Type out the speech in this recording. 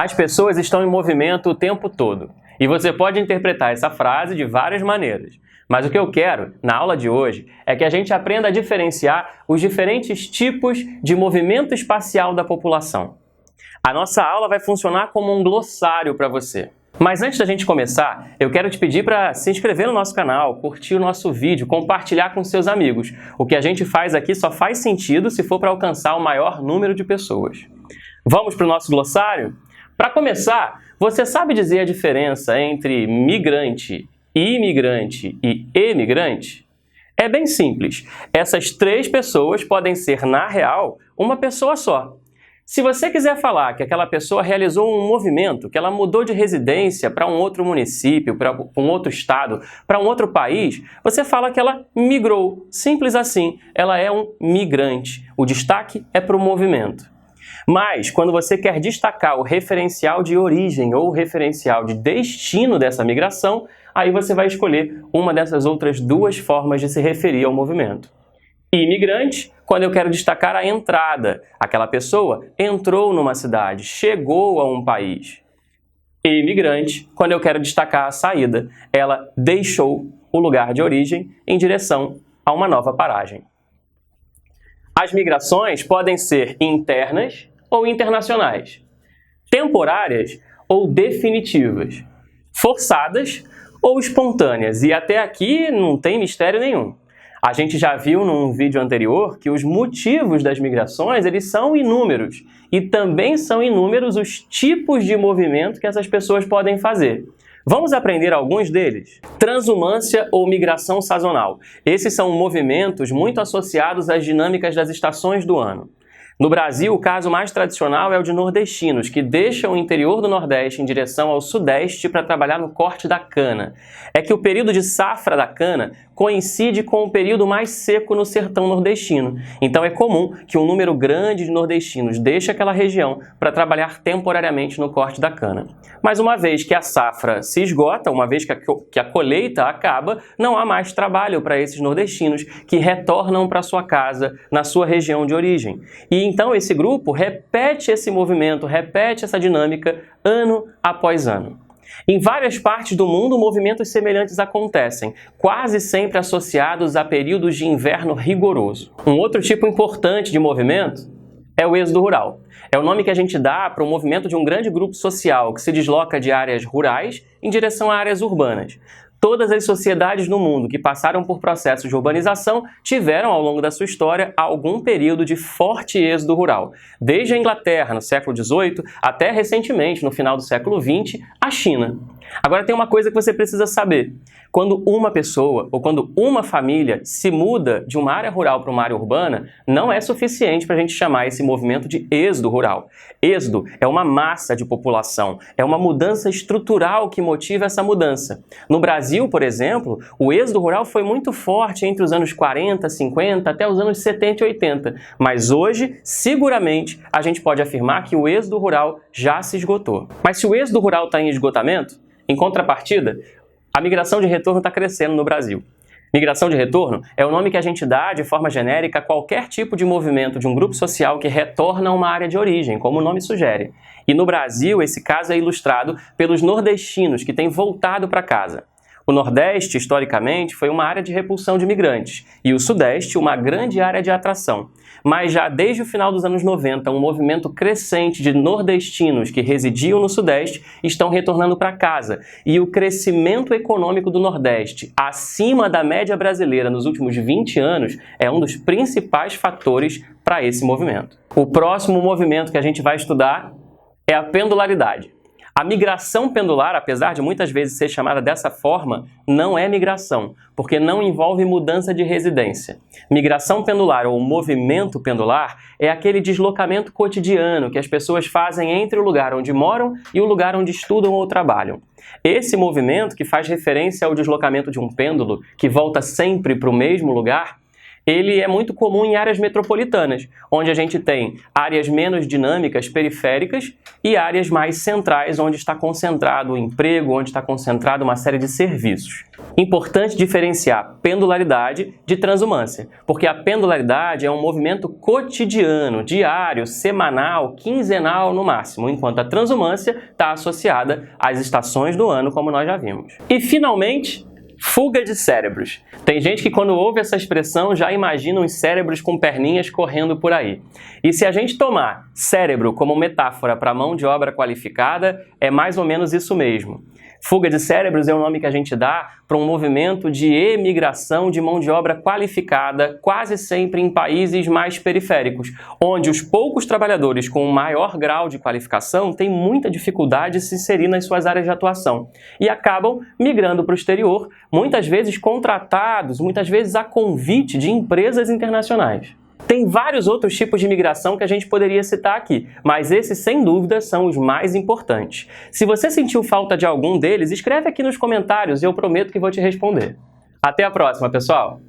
As pessoas estão em movimento o tempo todo. E você pode interpretar essa frase de várias maneiras. Mas o que eu quero, na aula de hoje, é que a gente aprenda a diferenciar os diferentes tipos de movimento espacial da população. A nossa aula vai funcionar como um glossário para você. Mas antes da gente começar, eu quero te pedir para se inscrever no nosso canal, curtir o nosso vídeo, compartilhar com seus amigos. O que a gente faz aqui só faz sentido se for para alcançar o maior número de pessoas. Vamos para o nosso glossário? Para começar, você sabe dizer a diferença entre migrante, imigrante e emigrante? É bem simples. Essas três pessoas podem ser, na real, uma pessoa só. Se você quiser falar que aquela pessoa realizou um movimento, que ela mudou de residência para um outro município, para um outro estado, para um outro país, você fala que ela migrou. Simples assim. Ela é um migrante. O destaque é para o movimento. Mas, quando você quer destacar o referencial de origem ou o referencial de destino dessa migração, aí você vai escolher uma dessas outras duas formas de se referir ao movimento. Imigrante, quando eu quero destacar a entrada. Aquela pessoa entrou numa cidade, chegou a um país. Imigrante, quando eu quero destacar a saída. Ela deixou o lugar de origem em direção a uma nova paragem. As migrações podem ser internas ou internacionais, temporárias ou definitivas, forçadas ou espontâneas. E até aqui não tem mistério nenhum. A gente já viu num vídeo anterior que os motivos das migrações eles são inúmeros e também são inúmeros os tipos de movimento que essas pessoas podem fazer. Vamos aprender alguns deles? Transumância ou migração sazonal. Esses são movimentos muito associados às dinâmicas das estações do ano. No Brasil, o caso mais tradicional é o de nordestinos, que deixam o interior do Nordeste em direção ao Sudeste para trabalhar no corte da cana. É que o período de safra da cana coincide com o período mais seco no sertão nordestino. Então é comum que um número grande de nordestinos deixe aquela região para trabalhar temporariamente no corte da cana. Mas uma vez que a safra se esgota, uma vez que a colheita acaba, não há mais trabalho para esses nordestinos que retornam para sua casa, na sua região de origem. E então esse grupo repete esse movimento, repete essa dinâmica ano após ano. Em várias partes do mundo, movimentos semelhantes acontecem, quase sempre associados a períodos de inverno rigoroso. Um outro tipo importante de movimento é o êxodo rural. É o nome que a gente dá para o movimento de um grande grupo social que se desloca de áreas rurais em direção a áreas urbanas. Todas as sociedades no mundo que passaram por processos de urbanização tiveram, ao longo da sua história, algum período de forte êxodo rural. Desde a Inglaterra, no século XVIII, até recentemente, no final do século XX, a China. Agora tem uma coisa que você precisa saber. Quando uma pessoa ou quando uma família se muda de uma área rural para uma área urbana, não é suficiente para a gente chamar esse movimento de êxodo rural. Êxodo é uma massa de população, é uma mudança estrutural que motiva essa mudança. No Brasil, por exemplo, o êxodo rural foi muito forte entre os anos 40, 50 até os anos 70 e 80. Mas hoje, seguramente, a gente pode afirmar que o êxodo rural já se esgotou. Mas se o êxodo rural está em esgotamento, em contrapartida, a migração de retorno está crescendo no Brasil. Migração de retorno é o nome que a gente dá de forma genérica a qualquer tipo de movimento de um grupo social que retorna a uma área de origem, como o nome sugere. E no Brasil, esse caso é ilustrado pelos nordestinos que têm voltado para casa. O Nordeste, historicamente, foi uma área de repulsão de imigrantes e o Sudeste, uma grande área de atração. Mas já desde o final dos anos 90, um movimento crescente de nordestinos que residiam no Sudeste estão retornando para casa. E o crescimento econômico do Nordeste, acima da média brasileira nos últimos 20 anos, é um dos principais fatores para esse movimento. O próximo movimento que a gente vai estudar é a pendularidade. A migração pendular, apesar de muitas vezes ser chamada dessa forma, não é migração, porque não envolve mudança de residência. Migração pendular ou movimento pendular é aquele deslocamento cotidiano que as pessoas fazem entre o lugar onde moram e o lugar onde estudam ou trabalham. Esse movimento, que faz referência ao deslocamento de um pêndulo, que volta sempre para o mesmo lugar, ele é muito comum em áreas metropolitanas, onde a gente tem áreas menos dinâmicas, periféricas, e áreas mais centrais, onde está concentrado o emprego, onde está concentrado uma série de serviços. Importante diferenciar pendularidade de transumância, porque a pendularidade é um movimento cotidiano, diário, semanal, quinzenal no máximo, enquanto a transumância está associada às estações do ano, como nós já vimos. E, finalmente, fuga de cérebros. Tem gente que quando ouve essa expressão já imagina os cérebros com perninhas correndo por aí. E se a gente tomar cérebro como metáfora para mão de obra qualificada, é mais ou menos isso mesmo. Fuga de cérebros é o nome que a gente dá para um movimento de emigração de mão de obra qualificada, quase sempre em países mais periféricos, onde os poucos trabalhadores com maior grau de qualificação têm muita dificuldade de se inserir nas suas áreas de atuação e acabam migrando para o exterior, muitas vezes contratados, muitas vezes a convite de empresas internacionais. Tem vários outros tipos de imigração que a gente poderia citar aqui, mas esses, sem dúvida, são os mais importantes. Se você sentiu falta de algum deles, escreve aqui nos comentários e eu prometo que vou te responder. Até a próxima, pessoal!